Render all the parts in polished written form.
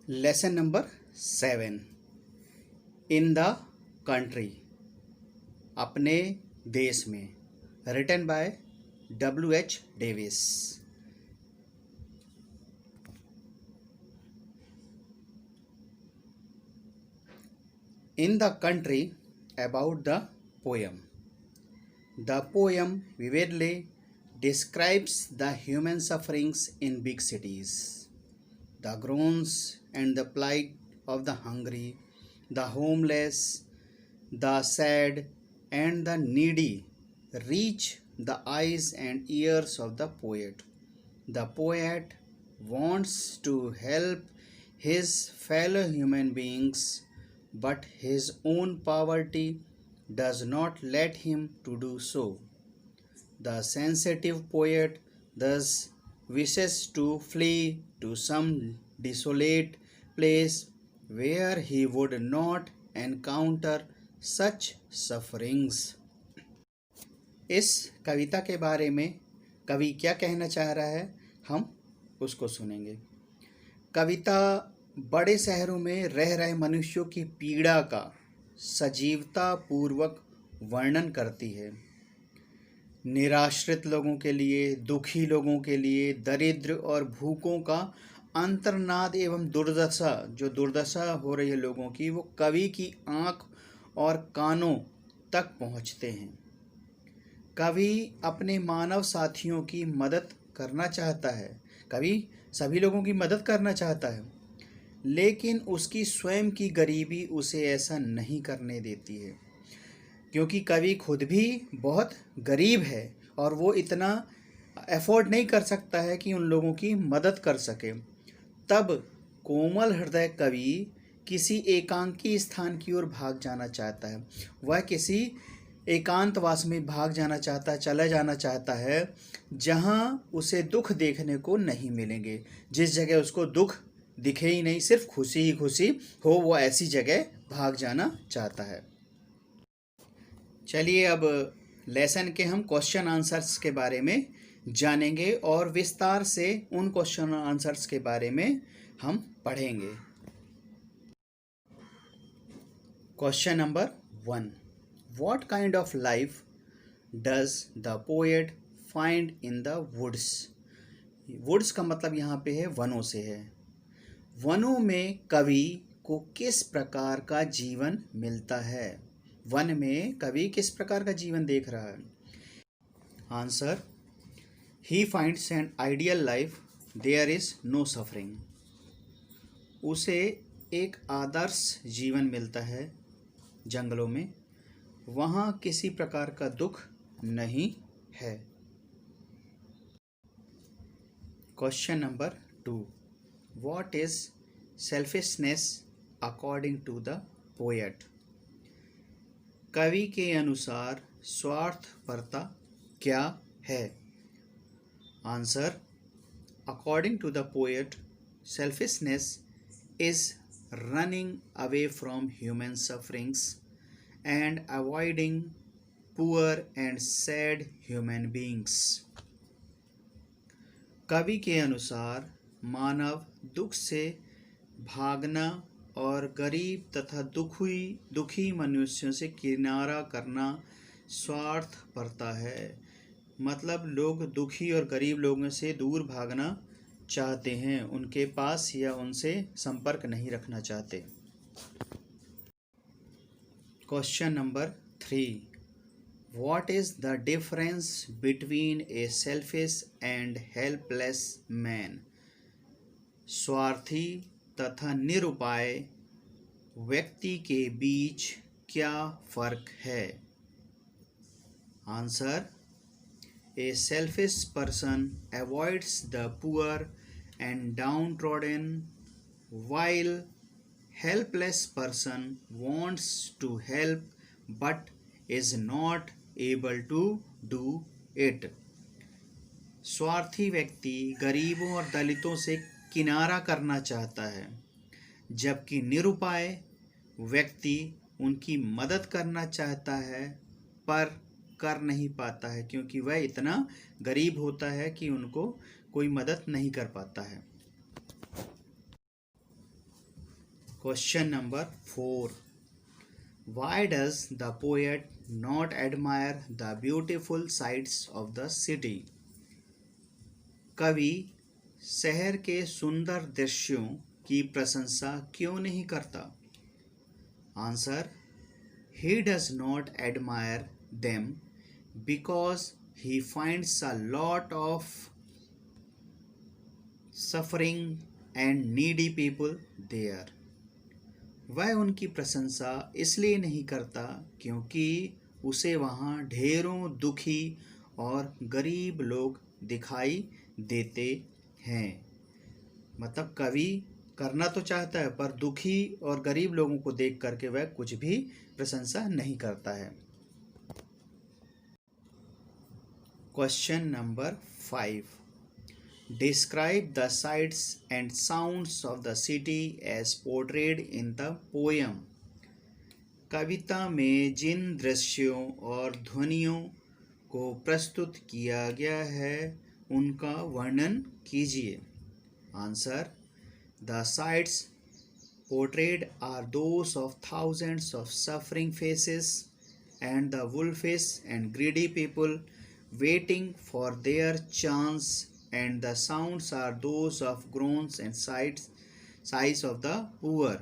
Lesson number 7 in the country अपने देश में written by W.H. Davies. In the country about the poem. The poem vividly describes the human sufferings in big cities, the groans and the plight of the hungry, the homeless, the sad, and the needy reach the eyes and ears of the poet. The poet wants to help his fellow human beings, but his own poverty does not let him to do so. The sensitive poet thus wishes to flee to some desolate place where he would not encounter such sufferings. इस कविता के बारे में कवि क्या कहना चाह रहा है, हम उसको सुनेंगे। कविता बड़े शहरों में रह रहे मनुष्यों की पीड़ा का सजीवता पूर्वक वर्णन करती है। निराश्रित लोगों के लिए, दुखी लोगों के लिए, दरिद्र और भूखों का अंतर्नाद एवं दुर्दशा, जो दुर्दशा हो रही है लोगों की, वो कवि की आँख और कानों तक पहुँचते हैं। कवि अपने मानव साथियों की मदद करना चाहता है। कवि सभी लोगों की मदद करना चाहता है, लेकिन उसकी स्वयं की गरीबी उसे ऐसा नहीं करने देती है, क्योंकि कवि खुद भी बहुत गरीब है और वो इतना अफोर्ड नहीं कर सकता है कि उन लोगों की मदद कर सके। तब कोमल हृदय कवि किसी एकांकी स्थान की ओर भाग जाना चाहता है। वह किसी एकांतवास में भाग जाना चाहता है, चला जाना चाहता है, जहाँ उसे दुख देखने को नहीं मिलेंगे। जिस जगह उसको दुख दिखे ही नहीं, सिर्फ खुशी ही खुशी हो, वो ऐसी जगह भाग जाना चाहता है। चलिए अब लेसन के हम क्वेश्चन आंसर्स के बारे में जानेंगे और विस्तार से उन क्वेश्चन आंसर्स के बारे में हम पढ़ेंगे। Question number 1, what kind of life does the poet find in the woods. Woods का मतलब यहाँ पे है वनों से है। वनों में कवि को किस प्रकार का जीवन मिलता है। वन में कवि किस प्रकार का जीवन देख रहा है। Answer, he finds an ideal life there is no suffering. उसे एक आदर्श जीवन मिलता है जंगलों में, वहाँ किसी प्रकार का दुख नहीं है। Question number 2, what is selfishness according to the poet. कवि के अनुसार स्वार्थपरता क्या है। Answer, according to the poet, selfishness is running away from human sufferings and avoiding poor and sad human beings. कवि के अनुसार मानव दुख से भागना और गरीब तथा दुखी मनुष्यों से किनारा करना स्वार्थपरता है। मतलब लोग दुखी और गरीब लोगों से दूर भागना चाहते हैं, उनके पास या उनसे संपर्क नहीं रखना चाहते। Question number 3, what is the difference between a selfish and helpless man. स्वार्थी तथा निरुपाय व्यक्ति के बीच क्या फर्क है। Answer, a selfish person avoids the poor and downtrodden while helpless person wants to help but is not able to do it। स्वार्थी व्यक्ति गरीबों और दलितों से किनारा करना चाहता है, जबकि निरुपाय व्यक्ति उनकी मदद करना चाहता है पर कर नहीं पाता है, क्योंकि वह इतना गरीब होता है कि उनको कोई मदद नहीं कर पाता है। Question number 4. Why does the poet not admire the beautiful sights of the city? कवि शहर के सुंदर दृश्यों की प्रशंसा क्यों नहीं करता? Answer: He does not admire them because he finds a lot of suffering and needy people there. वह उनकी प्रशंसा इसलिए नहीं करता क्योंकि उसे वहाँ ढेरों दुखी और गरीब लोग दिखाई देते हैं। मतलब कवि करना तो चाहता है पर दुखी और गरीब लोगों को देख करके वह कुछ भी प्रशंसा नहीं करता है। Question number 5. Describe the sights and sounds of the city as portrayed in the poem. कविता में जिन दृश्यों और ध्वनियों को प्रस्तुत किया गया है उनका वर्णन कीजिए। Answer: The sights portrayed are those of thousands of suffering faces and the wolfish and greedy people waiting for their chance, and the sounds are those of groans and sighs of the poor.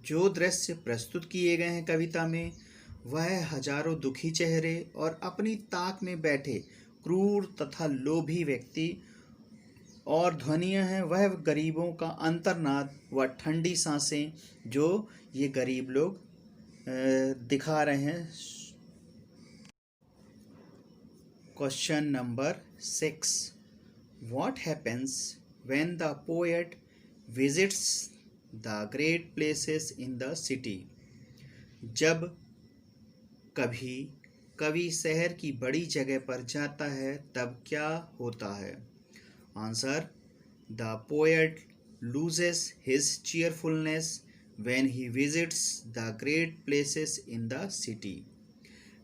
जो दृश्य प्रस्तुत किए गए हैं कविता में वह हजारों दुखी चेहरे और अपनी ताक में बैठे क्रूर तथा लोभी व्यक्ति, और ध्वनियाँ हैं वह गरीबों का अंतर्नाद व ठंडी सांसें जो ये गरीब लोग दिखा रहे हैं। Question number 6. What happens when the poet visits the great places in the city? जब कभी कवि शहर की बड़ी जगह पर जाता है तब क्या होता है? Answer: The poet loses his cheerfulness when he visits the great places in the city.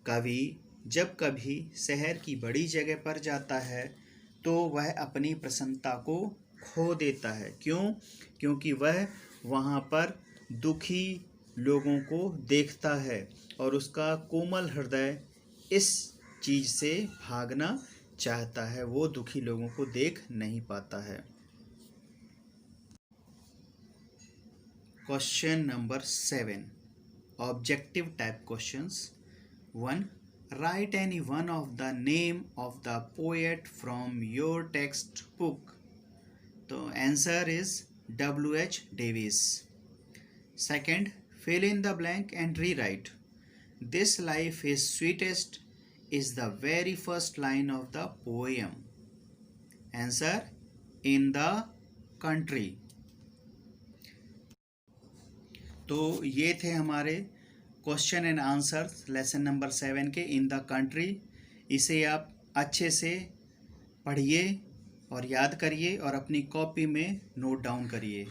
कवि जब कभी शहर की बड़ी जगह पर जाता है तो वह अपनी प्रसन्नता को खो देता है। क्यों? क्योंकि वह वहाँ पर दुखी लोगों को देखता है और उसका कोमल हृदय इस चीज़ से भागना चाहता है, वो दुखी लोगों को देख नहीं पाता है। Question number 7. Objective type questions. 1. Write any one of the name of the poet from your textbook. तो answer is W.H. Davis. 2. Fill in the blank and rewrite. This life is sweetest is the very first line of the poem. Answer: in the country. तो ये थे हमारे question and answer lesson number 7 के इन the country. इसे आप अच्छे से पढ़िए और याद करिए और अपनी कॉपी में नोट डाउन करिए।